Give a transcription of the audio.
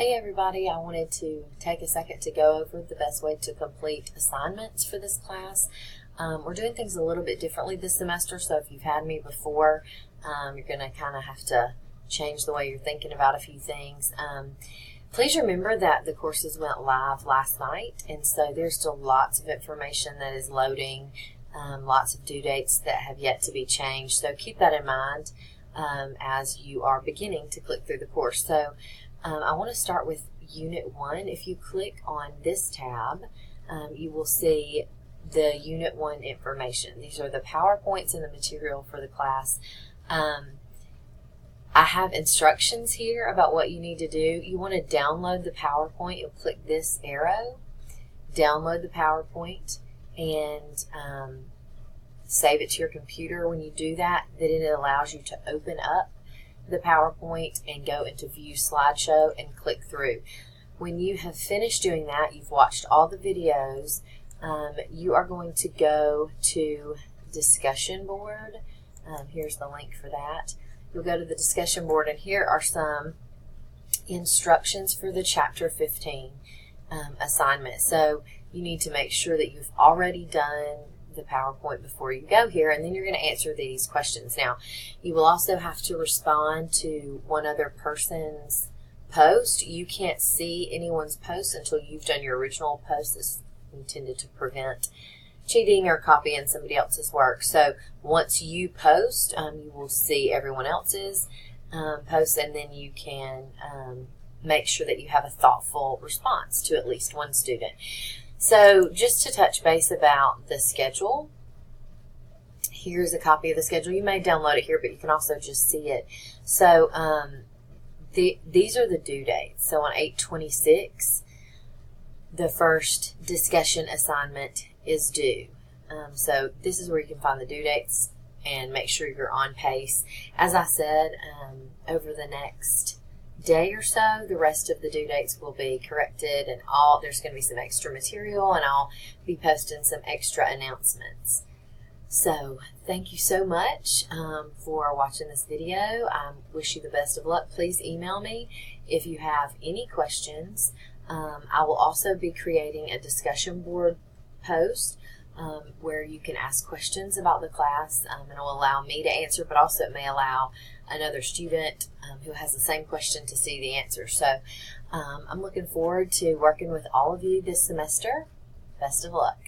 Hey everybody, I wanted to take a second to go over the best way to complete assignments for this class. We're doing things a little bit differently this semester, so if you've had me before, you're going to kind of have to change the way you're thinking about a few things. Please remember that the courses went live last night, and so there's still lots of information that is loading, lots of due dates that have yet to be changed, so keep that in mind as you are beginning to click through the course. So I want to start with Unit 1. If you click on this tab, you will see the Unit 1 information. These are the PowerPoints and the material for the class. I have instructions here about what you need to do. You want to download the PowerPoint. You'll click this arrow, download the PowerPoint, and save it to your computer. When you do that, then it allows you to open up the PowerPoint and go into View Slideshow and click through. When you have finished doing that, you've watched all the videos, you are going to go to Discussion Board. Here's the link for that. You'll go to the discussion board, and here are some instructions for the Chapter 15 assignment. So you need to make sure that you've already done the PowerPoint before you go here, and then you're going to answer these questions. Now, you will also have to respond to one other person's post. You can't see anyone's post until you've done your original post. It's intended to prevent cheating or copying somebody else's work. So once you post, you will see everyone else's posts, and then you can make sure that you have a thoughtful response to at least one student. So just to touch base about the schedule, here's a copy of the schedule. You may download it here, but you can also just see it. So these are the due dates. So on 8/26, the first discussion assignment is due. So this is where you can find the due dates and make sure you're on pace. As I said, over the next day or so, the rest of the due dates will be corrected, and there's going to be some extra material, and I'll be posting some extra announcements. So thank you so much for watching this video. I wish you the best of luck. Please email me if you have any questions. I will also be creating a discussion board post where you can ask questions about the class, and it will allow me to answer, but also it may allow another student who has the same question to see the answer. So I'm looking forward to working with all of you this semester. Best of luck.